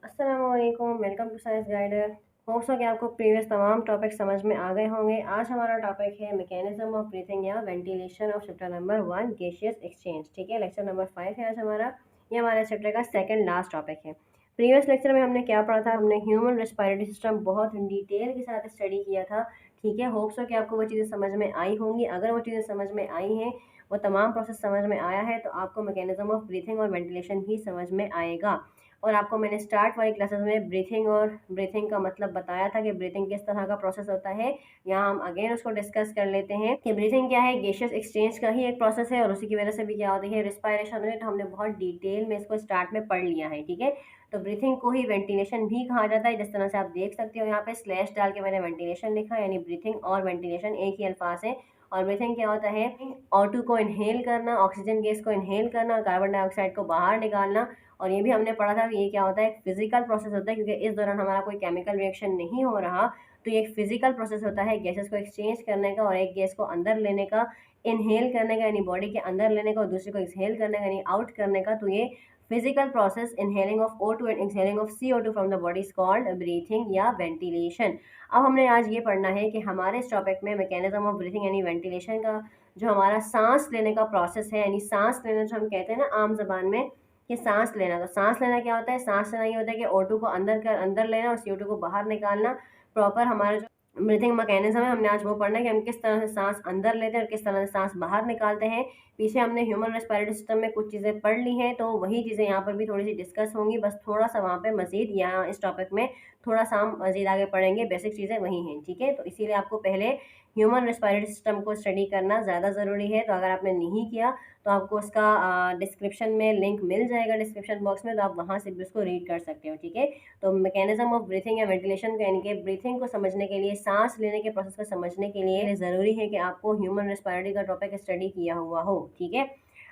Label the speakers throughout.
Speaker 1: अस्सलामुअलैकुम, welcome to science guider. Hopes हो कि आपको प्रीवियस तमाम टॉपिक समझ में आ गए होंगे। आज हमारा टॉपिक है मैकेनिज्म ऑफ ब्रीथिंग या ventilation of chapter number 1 gaseous exchange. ठीक है, लेक्चर नंबर 5 है आज हमारा। ये हमारे चैप्टर का सेकंड लास्ट टॉपिक है। प्रीवियस लेक्चर में हमने क्या पढ़ा था? हमने ह्यूमन रेस्पिरेटरी सिस्टम बहुत डिटेल के साथ स्टडी किया था। ठीक है, होप्स हो कि आपको वो चीज़ें समझ में आई होंगी। अगर वो चीज़ें समझ में आई हैं, वो तमाम प्रोसेस समझ में आया है, तो आपको मैकेनिज्म ऑफ ब्रीथिंग और वेंटिलेशन भी समझ में आएगा। और आपको मैंने स्टार्ट वाली क्लासेस में ब्रीथिंग का मतलब बताया था कि ब्रीथिंग किस तरह का प्रोसेस होता है। यहाँ हम अगेन उसको डिस्कस कर लेते हैं कि ब्रीथिंग क्या है। गैसियस एक्सचेंज का ही एक प्रोसेस है और उसी की वजह से भी क्या होती है, रिस्पायरेशन है। तो हमने बहुत डिटेल में इसको स्टार्ट में पढ़ लिया है। ठीक है, तो ब्रीथिंग को ही वेंटिलेशन भी कहा जाता है। जिस तरह से आप देख सकते हो यहाँ पे स्लैश डाल के मैंने वेंटिलेशन लिखा, यानी ब्रीथिंग और वेंटिलेशन एक ही अल्फाज है। और ब्रीथिंग क्या होता है? O2 को इनहेल करना, ऑक्सीजन गैस को इनहेल करना और कार्बन डाइऑक्साइड को बाहर निकालना। और ये भी हमने पढ़ा था कि ये क्या होता है, एक फिजिकल प्रोसेस होता है, क्योंकि इस दौरान हमारा कोई केमिकल रिएक्शन नहीं हो रहा। तो ये एक फिजिकल प्रोसेस होता है गैसेस को एक्सचेंज करने का और एक गैस को अंदर लेने का, इनहेल करने का यानी बॉडी के अंदर लेने का, और दूसरे को एक्सहेल करने का यानी आउट करने का। तो ये physical process inhaling of O2 and exhaling of CO2 from the body is called breathing या वेंटिलेशन। अब हमने आज ये पढ़ना है कि हमारे इस टॉपिक में मैकेनिज्म ऑफ ब्रीथिंग यानी वेंटिलेशन का जो हमारा सांस लेने का प्रोसेस है, यानी सांस लेना जो हम कहते हैं ना आम जबान में कि सांस लेना। तो सांस लेना क्या होता है? सांस लेना ये होता है कि O2 को अंदर लेना और CO2 को बाहर निकालना। प्रॉपर हमारा जो ब्रीथिंग मैकेनिज्म है, हमने आज वो पढ़ना है कि हम किस तरह से सांस अंदर लेते हैं और किस तरह से सांस बाहर निकालते हैं। पीछे हमने ह्यूमन रेस्पिरेटरी सिस्टम में कुछ चीज़ें पढ़ ली हैं, तो वही चीज़ें यहाँ पर भी थोड़ी सी डिस्कस होंगी। बस थोड़ा सा वहाँ पे मजीद, यहाँ इस टॉपिक में थोड़ा सा हम मजीद आगे पढ़ेंगे। बेसिक चीज़ें वही हैं। ठीक है, तो इसीलिए आपको पहले ह्यूमन रेस्पिरेटरी सिस्टम को स्टडी करना ज़्यादा ज़रूरी है। तो अगर आपने नहीं किया तो आपको उसका डिस्क्रिप्शन में लिंक मिल जाएगा, डिस्क्रिप्शन बॉक्स में, तो आप वहाँ से भी उसको रीड कर सकते हो। ठीक है, तो मैकेनिज्म ऑफ ब्रीथिंग या वेंटिलेशन का यानी कि ब्रीथिंग को समझने के लिए, सांस लेने के प्रोसेस को समझने के लिए ज़रूरी है कि आपको ह्यूमन रेस्पिरेटरी का टॉपिक स्टडी किया हुआ हो। ठीक है,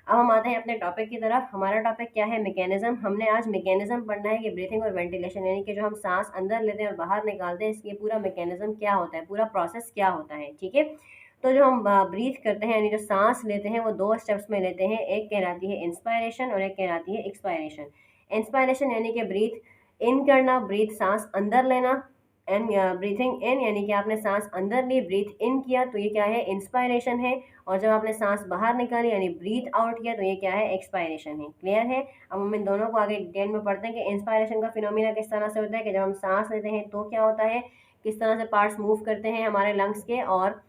Speaker 1: अब हम आते हैं अपने टॉपिक की तरफ। हमारा टॉपिक क्या है? मैकेनिज्म। हमने आज मैकेनिज्म पढ़ना है कि ब्रीथिंग और वेंटिलेशन यानी कि जो हम सांस अंदर लेते हैं और बाहर निकालते हैं, इसके पूरा मैकेनिज्म क्या होता है, पूरा प्रोसेस क्या होता है। ठीक है, तो जो हम ब्रीथ करते हैं यानी जो सांस लेते हैं वो दो स्टेप्स में लेते हैं। एक कहलाती है इंस्पायरेशन और एक कहलाती है एक्सपायरेशन। इंस्पायरेशन यानी कि ब्रीथ इन करना, ब्रीथ सांस अंदर लेना। एंड ब्रीथिंग इन यानी कि आपने सांस अंदर ली, ब्रीथ इन किया, तो ये क्या है? इंस्पायरेशन है। और जब आपने सांस बाहर निकाली यानी ब्रीथ आउट किया, तो ये क्या है? एक्सपायरेशन है। क्लियर है? अब हम इन दोनों को आगे डिटेल में पढ़ते हैं कि इंस्पायरेशन का फिनोमिना किस तरह से होता है, कि जब हम सांस लेते हैं तो क्या होता है, किस तरह से पार्ट्स मूव करते हैं हमारे लंग्स के, और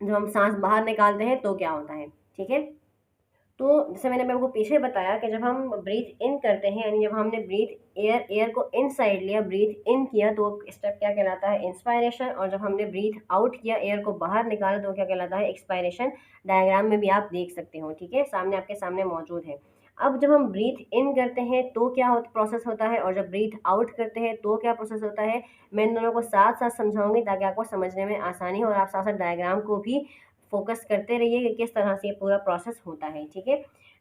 Speaker 1: जब हम सांस बाहर निकालते हैं तो क्या होता है। ठीक है, तो जैसे मैंने आपको पीछे बताया कि जब हम ब्रीथ इन करते हैं यानी जब हमने ब्रीथ एयर को इनसाइड लिया, ब्रीथ इन किया, तो स्टेप क्या कहलाता है? इंस्पायरेशन। और जब हमने ब्रीथ आउट किया, एयर को बाहर निकाला, तो क्या कहलाता है? एक्सपायरेशन। डायग्राम में भी आप देख सकते हो। ठीक है, सामने आपके सामने मौजूद है। अब जब हम ब्रीथ इन करते हैं तो क्या प्रोसेस होता है, और जब ब्रीथ आउट करते हैं तो क्या प्रोसेस होता है, मैं इन दोनों को साथ साथ समझाऊंगी ताकि आपको समझने में आसानी हो और आप साथ साथ डायग्राम को भी फोकस करते रहिए कि किस तरह से ये पूरा प्रोसेस होता है। ठीक है,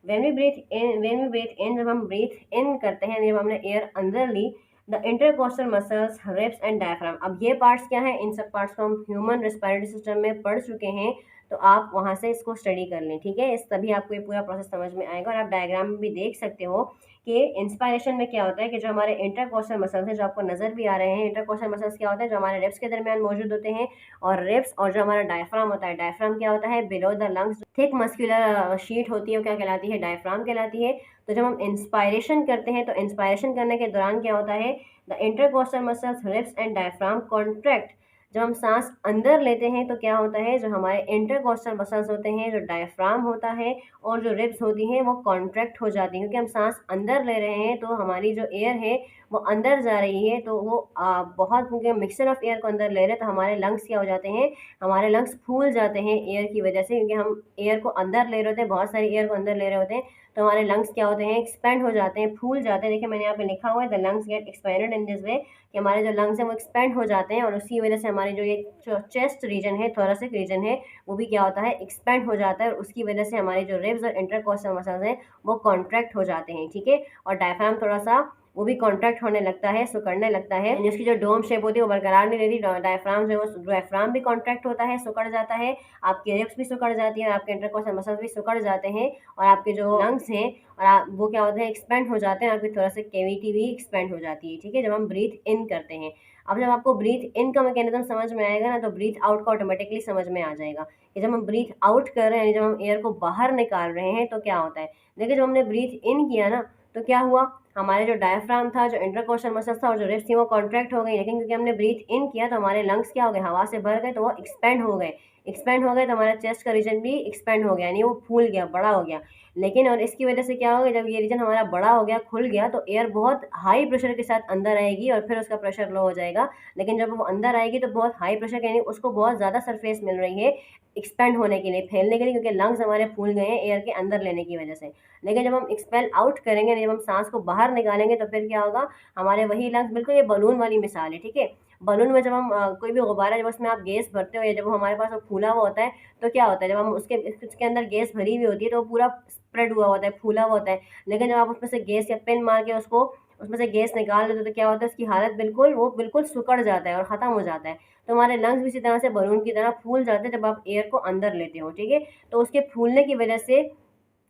Speaker 1: व्हेन वी ब्रीथ इन, जब हम ब्रीथ इन करते हैं, जब हमने एयर अंदर ली, the intercostal muscles, ribs and diaphragm. अब ये पार्ट्स क्या हैं? इन सब पार्ट्स को हम ह्यूमन रेस्पिरेटरी सिस्टम में पढ़ चुके हैं, तो आप वहाँ से इसको स्टडी कर लें। ठीक है, इस तभी आपको ये पूरा प्रोसेस समझ में आएगा। और आप डायग्राम में भी देख सकते हो कि इंस्पायरेशन में क्या होता है कि जो हमारे इंटरकोस्टल मसल्स हैं, जो आपको नजर भी आ रहे हैं, इंटरकोस्टल मसल्स क्या होते हैं? जो हमारे रिब्स के दरमियान मौजूद होते हैं। और रिब्स और जो हमारा डायफ्राम होता है, डायफ्राम क्या होता है? Below the lungs thick muscular sheet होती है, वो क्या कहलाती है? डायफ्राम कहलाती है। तो जब हम इंस्पायरेशन करते हैं तो इंस्पायरेशन करने के दौरान क्या होता है? The intercostal muscles, ribs and diaphragm contract. जब हम सांस अंदर लेते हैं तो क्या होता है? जो हमारे इंटरकोस्टल मसल्स होते हैं, जो डायफ्राम होता है और जो रिब्स होती हैं, वो कॉन्ट्रैक्ट हो जाती हैं, क्योंकि हम सांस अंदर ले रहे हैं तो हमारी जो एयर है वो अंदर जा रही है। तो वो बहुत, क्योंकि मिक्सचर ऑफ एयर को अंदर ले रहे हैं, तो हमारे लंग्स क्या हो जाते हैं? हमारे लंग्स फूल जाते हैं एयर की वजह से, क्योंकि हम एयर को अंदर ले रहे होते हैं, बहुत सारी एयर को अंदर ले रहे होते हैं। तो हमारे लंग्स क्या होते हैं? एक्सपेंड हो जाते हैं, फूल जाते हैं। देखिए मैंने यहाँ पे लिखा हुआ है, the lungs get expanded in this way, कि हमारे जो लंग्स हैं वो एक्सपेंड हो जाते हैं, और उसकी वजह से हमारी जो ये चेस्ट रीजन है, थोरेसिक रीजन है, वो भी क्या होता है? एक्सपेंड हो जाता है। और उसकी वजह से हमारे जो रिब्स और इंटरकोस्टल मसल्स हैं वो कॉन्ट्रैक्ट हो जाते हैं। ठीक है, और डायफ्राम थोड़ा सा वो भी कॉन्ट्रैक्ट होने लगता है, सिकुड़ने लगता है, यानी उसकी जो डोम शेप होती है वो बरकरार नहीं रहती। डायफ्राम जो है वो डायफ्राम भी कॉन्ट्रैक्ट होता है, सिकुड़ जाता है, आपकी रिब्स भी सिकुड़ जाती है, आपके इंटरकोस्टल मसल्स भी सिकुड़ जाते हैं, और आपके जो लंग्स हैं और वो क्या होते हैं, एक्सपेंड हो जाते हैं, आपकी थोरेसिक कैविटी भी एक्सपेंड हो जाती है, ठीक है, जब हम ब्रीथ इन करते हैं। अब जब आपको ब्रीथ इन का मैकेनिज्म समझ में आएगा ना, तो ब्रीथ आउट का ऑटोमेटिकली समझ में आ जाएगा कि जब हम ब्रीथ आउट कर रहे हैं, जब हम एयर को बाहर निकाल रहे हैं तो क्या होता है। देखिए जब हमने ब्रीथ इन किया ना तो क्या हुआ, हमारे जो डायफ्राम था, जो इंटरकोस्टल मसल्स था और जो रिब्स थी वो कॉन्ट्रैक्ट हो गई, लेकिन क्योंकि हमने ब्रीथ इन किया तो हमारे लंग्स क्या हो गए, हवा से भर गए, तो वो एक्सपेंड हो गए। एक्सपेंड हो गए तो हमारा चेस्ट का रीजन भी एक्सपेंड हो गया, यानी वो फूल गया, बड़ा हो गया। लेकिन और इसकी वजह से क्या होगा, जब ये रीजन हमारा बड़ा हो गया, खुल गया, तो एयर बहुत हाई प्रेशर के साथ अंदर आएगी और फिर उसका प्रेशर लो हो जाएगा। लेकिन जब वो अंदर आएगी तो बहुत हाई प्रेशर, यानी उसको बहुत ज़्यादा सरफेस मिल रही है एक्सपेंड होने के लिए, फैलने के लिए, क्योंकि लंग्स हमारे फूल गए हैं एयर के अंदर लेने की वजह से। लेकिन जब हम एक्सपेल आउट करेंगे, जब हम सांस को बाहर निकालेंगे, तो फिर क्या होगा, हमारे वही लंग्स, बिल्कुल ये बलून वाली मिसाल है, ठीक है। बलून में जब हम कोई भी गुब्बारा, जब उसमें आप गैस भरते हो या जब वो हमारे पास वो फूला हुआ होता है, तो क्या होता है, जब हम उसके अंदर गैस भरी हुई होती है तो वो पूरा स्प्रेड हुआ होता है, फूला हुआ होता है। लेकिन जब आप उसमें से गैस या पेन मार के उसको उसमें से गैस निकाल देते हो तो क्या होता है, उसकी हालत बिल्कुल, वो बिल्कुल सिकुड़ जाता है और ख़त्म हो जाता है। तो हमारे लंग्स भी इसी तरह से बलून की तरह फूल जाते हैं जब आप एयर को अंदर लेते हो, ठीक है। तो उसके फूलने की वजह से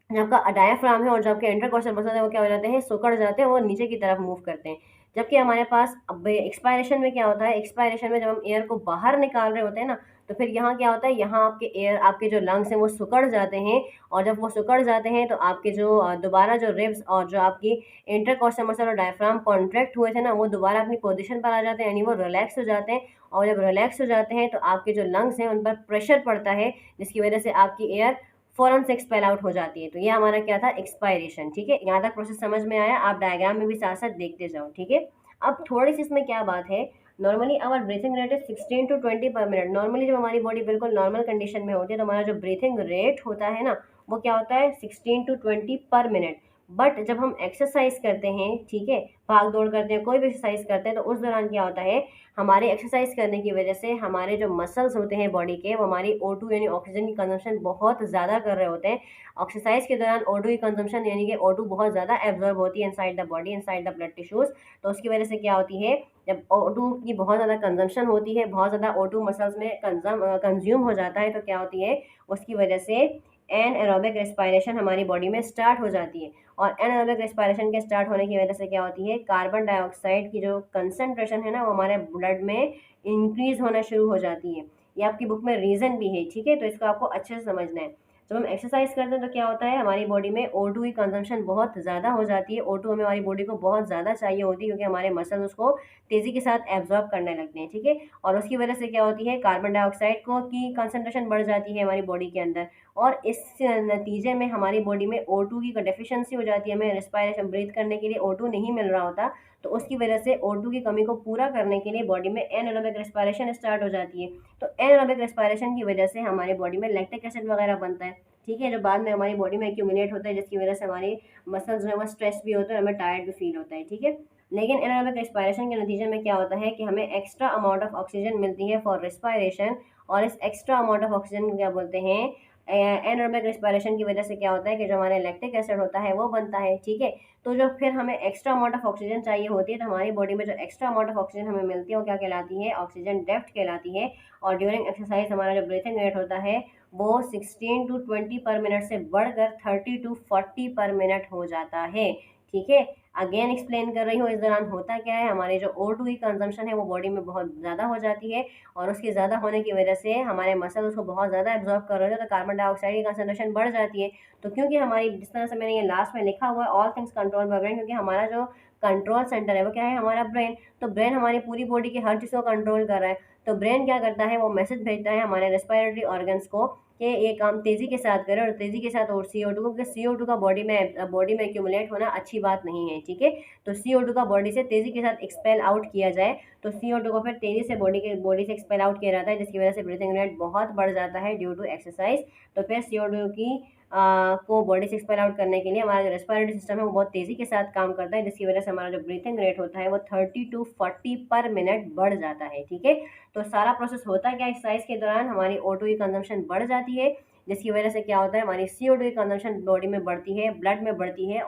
Speaker 1: जो आपका डायाफ्राम है और जो आपके इंटरकॉस्टल मसल्स है वो क्या हो जाते हैं, सिकुड़ जाते हैं, वो नीचे की तरफ मूव करते हैं। जबकि हमारे पास अब एक्सपायरेशन में क्या होता है, एक्सपायरेशन में जब हम एयर को बाहर निकाल रहे होते हैं ना, तो फिर यहाँ क्या होता है, यहाँ आपके एयर, आपके जो लंग्स हैं वो सिकुड़ जाते हैं, और जब वो सिकुड़ जाते हैं तो आपके जो दोबारा जो रिब्स और जो आपकी इंटरकॉस्टल मसल और डायफ्राम कॉन्ट्रैक्ट हुए थे ना, वो दोबारा अपनी पोजीशन पर आ जाते हैं, यानी वो रिलैक्स हो जाते हैं। और जब रिलैक्स हो जाते हैं तो आपके जो लंग्स हैं उन पर प्रेशर पड़ता है, जिसकी वजह से आपकी एयर फ़ौरन से एक्सपेल आउट हो जाती है। तो ये हमारा क्या था, एक्सपायरेशन, ठीक है। यहाँ तक प्रोसेस समझ में आया, आप डायग्राम में भी साथ साथ देखते जाओ, ठीक है। अब थोड़ी सी इसमें क्या बात है, normally our breathing rate is 16 to 20 per minute. Normally जब हमारी बॉडी बिल्कुल नॉर्मल कंडीशन में होती है तो हमारा जो ब्रीथिंग रेट होता है ना, वो क्या होता है, 16 टू 20 पर मिनट। बट जब हम एक्सरसाइज करते हैं, ठीक है, भाग दौड़ करते हैं, कोई भी एक्सरसाइज करते हैं, तो उस दौरान क्या होता है, हमारे एक्सरसाइज करने की वजह से हमारे जो मसल्स होते हैं बॉडी के, वो हमारी O2 यानी ऑक्सीजन की कंजम्पशन बहुत ज़्यादा कर रहे होते हैं। एक्सरसाइज के दौरान O2 की कंजम्पशन यानी कि O2 बहुत ज़्यादा एब्जॉर्ब होती है inside the body, inside the blood tissues. तो उसकी वजह से क्या होती है, जब O2 की बहुत ज़्यादा कंजम्पशन होती है, बहुत ज़्यादा O2 मसल्स में कंज्यूम हो जाता है, तो क्या होती है, उसकी वजह से एनएरोबिक रेस्पिरेशन हमारी बॉडी में स्टार्ट हो जाती है। और एनारोबिक रेस्पिरेशन के स्टार्ट होने की वजह से क्या होती है, कार्बन डाइऑक्साइड की जो कंसनट्रेशन है ना, वो हमारे ब्लड में इंक्रीज होना शुरू हो जाती है। ये आपकी बुक में रीज़न भी है, ठीक है, तो इसको आपको अच्छे से समझना है। जब हम एक्सरसाइज करते हैं तो क्या होता है, हमारी बॉडी में O2 की कंजम्पशन बहुत ज़्यादा हो जाती है। O2 हमें हमारी बॉडी को बहुत ज़्यादा चाहिए होती है, क्योंकि हमारे मसल उसको तेज़ी के साथ एब्जॉर्ब करने लगते हैं, ठीक है। और उसकी वजह से क्या होती है, कार्बन डाइऑक्साइड को की कंसनट्रेशन बढ़ जाती है हमारी बॉडी के अंदर, और इस नतीजे में हमारी बॉडी में O2 की डेफिशिएंसी हो जाती है। हमें रेस्पिरेशन ब्रीथ करने के लिए O2 नहीं मिल रहा होता, तो उसकी वजह से O2 की कमी को पूरा करने के लिए बॉडी में एनारोबिक रेस्पिरेशन स्टार्ट हो जाती है। तो एनारोबिक रेस्पिरेशन की वजह से हमारे बॉडी में लैक्टिक एसिड वगैरह बनता है, ठीक है, जो बाद में हमारी बॉडी में एक्यूमुलेट होता है, जिसकी वजह से हमारे मसल्स जो है वो स्ट्रेस भी होते हैं, हमें टायर्ड भी फील होता है, ठीक है। लेकिन एनारोबिक रेस्पिरेशन के नतीजे में क्या होता है कि हमें एक्स्ट्रा अमाउंट ऑफ ऑक्सीजन मिलती है फॉर रेस्पिरेशन, और इस एक्स्ट्रा अमाउंट ऑफ ऑक्सीजन को क्या बोलते हैं, एनारोबिक रेस्पिरेशन की वजह से क्या होता है कि जो हमारे लैक्टिक एसिड होता है वो बनता है, ठीक है। तो जो फिर हमें एक्स्ट्रा अमाउंट ऑफ ऑक्सीजन चाहिए होती है, तो हमारी बॉडी में जो एक्स्ट्रा अमाउंट ऑफ ऑक्सीजन हमें मिलती है वो क्या कहलाती है, ऑक्सीजन डेप्थ कहलाती है। और ड्यूरिंग एक्सरसाइज हमारा जो ब्रीथिंग रेट होता है वो 16 टू 20 पर मिनट से बढ़कर 30 टू 40 पर मिनट हो जाता है, ठीक है। अगेन एक्सप्लेन कर रही हूँ, इस दौरान होता क्या है, हमारे जो O2 की कंजम्पशन है वो बॉडी में बहुत ज़्यादा हो जाती है, और उसके ज़्यादा होने की वजह से हमारे मसल उसको बहुत ज़्यादा एब्जॉर्ब कर रहे होते हैं, तो कार्बन डाइऑक्साइड की कंसनट्रेशन बढ़ जाती है। तो क्योंकि हमारी, जिस तरह से मैंने ये लास्ट में लिखा हुआ है, all things control by brain, क्योंकि हमारा जो कंट्रोल सेंटर है वो क्या है, हमारा ब्रेन। तो ब्रेन हमारी पूरी बॉडी की हर चीज़ को कंट्रोल कर रहा है। तो ब्रेन क्या करता है, वो मैसेज भेजता है हमारे रेस्पिरेटरी ऑर्गन्स को कि ये काम तेज़ी के साथ करें, और तेज़ी के साथ, और CO2 को, क्योंकि CO2 का बॉडी में एक्यूमुलेट होना अच्छी बात नहीं है, ठीक है। तो CO2 का बॉडी से तेज़ी के साथ एक्सपेल आउट किया जाए, तो CO2 को फिर तेज़ी से बॉडी से एक्सपेल आउट किया जाता है, जिसकी वजह से ब्रीथिंग रेट बहुत बढ़ जाता है ड्यू टू एक्सरसाइज। तो फिर CO2 की को बॉडी से एक्सपेल आउट करने के लिए हमारा जो रेस्पिरेटरी सिस्टम है वो बहुत तेज़ी के साथ काम करता है, जिसकी वजह से हमारा जो ब्रीथिंग रेट होता है वो 30 टू 40 पर मिनट बढ़ जाता है, ठीक है। तो सारा प्रोसेस होता क्या, एक्सरसाइज के दौरान हमारी O2 की कंजम्पशन बढ़ जाती है, जिसकी वजह से क्या होता है, हमारी CO2 की कंजम्पशन बॉडी में बढ़ती है, ब्लड में बढ़ती है,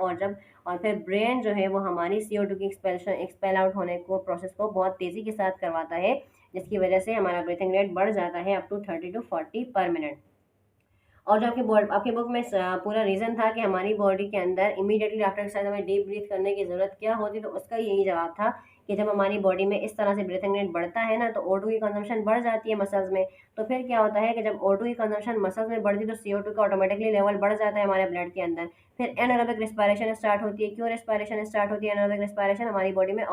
Speaker 1: और फिर ब्रेन जो है वो हमारी CO2 की एक्सपेल आउट होने को प्रोसेस को बहुत तेज़ी के साथ करवाता है, जिसकी वजह से हमारा ब्रीथिंग रेट बढ़ जाता है अप टू 30 to 40 पर मिनट। और जो आपकी बुक में पूरा रीज़न था कि हमारी बॉडी के अंदर इमीडिएटली आफ्टर एक्सरसाइज हमें डीप ब्रीथ करने की ज़रूरत क्या होती, तो उसका यही जवाब था कि जब हमारी बॉडी में इस तरह से ब्रीथिंग रेट बढ़ता है ना, तो O2 की कंजम्पशन बढ़ जाती है मसल्स में। तो फिर क्या होता है कि जब O2 की कंजम्पशन मसल्स में बढ़ती है, तो CO2 का ऑटोमेटिकली लेवल बढ़ जाता है हमारे ब्लड के अंदर। फिर एनारोबिक रिस्पायरेशन स्टार्ट होती है। क्यों रिस्पायरेशन स्टार्ट होती है? एनारोबिक रिस्पायरेशन हमारी बॉडी में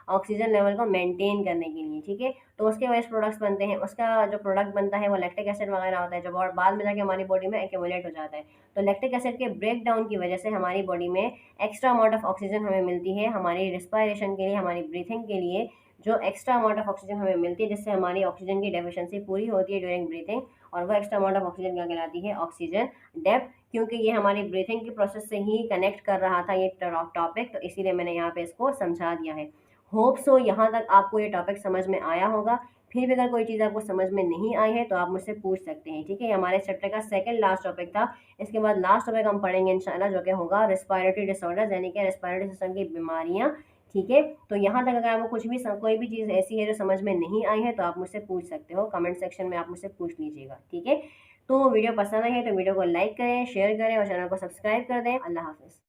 Speaker 1: ऑक्सीजन लेवल को मेंटेन करने के लिए, ठीक है। तो उसके वेस्ट प्रोडक्ट्स बनते हैं, उसका जो प्रोडक्ट बनता है वो लैक्टिक एसिड वगैरह होता है, जो और बाद में जाके हमारी बॉडी में एक्यूमुलेट हो जाता है। तो लैक्टिक एसिड के ब्रेक डाउन की वजह से हमारी बॉडी में एक्स्ट्रा अमाउंट ऑफ ऑक्सीजन हमें मिलती है हमारी रिस्पायरेशन के लिए, हमारी ब्रीथिंग के लिए। जो एक्स्ट्रा अमाउंट ऑफ ऑक्सीजन हमें मिलती है, जिससे हमारी ऑक्सीजन की डेफिशिएंसी पूरी होती है ड्यूरिंग ब्रीथिंग, और वो एक्स्ट्रा अमाउंट ऑफ ऑक्सीजन क्या कहलाती है? Oxygen depth. क्योंकि ये हमारी ब्रीथिंग की प्रोसेस से ही कनेक्ट कर रहा था ये टॉपिक, तो इसीलिए मैंने यहाँ पे इसको समझा दिया है। होप सो यहाँ तक आपको ये टॉपिक समझ में आया होगा। फिर भी अगर कोई चीज़ आपको समझ में नहीं आई है तो आप मुझसे पूछ सकते हैं, ठीक है। हमारे चैप्टर का सेकंड लास्ट टॉपिक था। इसके बाद लास्ट टॉपिक हम पढ़ेंगे इंशाल्लाह, जो कि होगा रेस्पिरेटरी डिसऑर्डर्स, यानी कि रेस्पिरेटरी सिस्टम की बीमारियाँ, ठीक है। तो यहाँ तक अगर आपको कोई भी चीज़ ऐसी है जो समझ में नहीं आई है, तो आप मुझसे पूछ सकते हो, कमेंट सेक्शन में आप मुझसे पूछ लीजिएगा, ठीक है। तो वीडियो पसंद आई है तो वीडियो को लाइक करें, शेयर करें और चैनल को सब्सक्राइब कर दें। अल्लाह हाफिज़।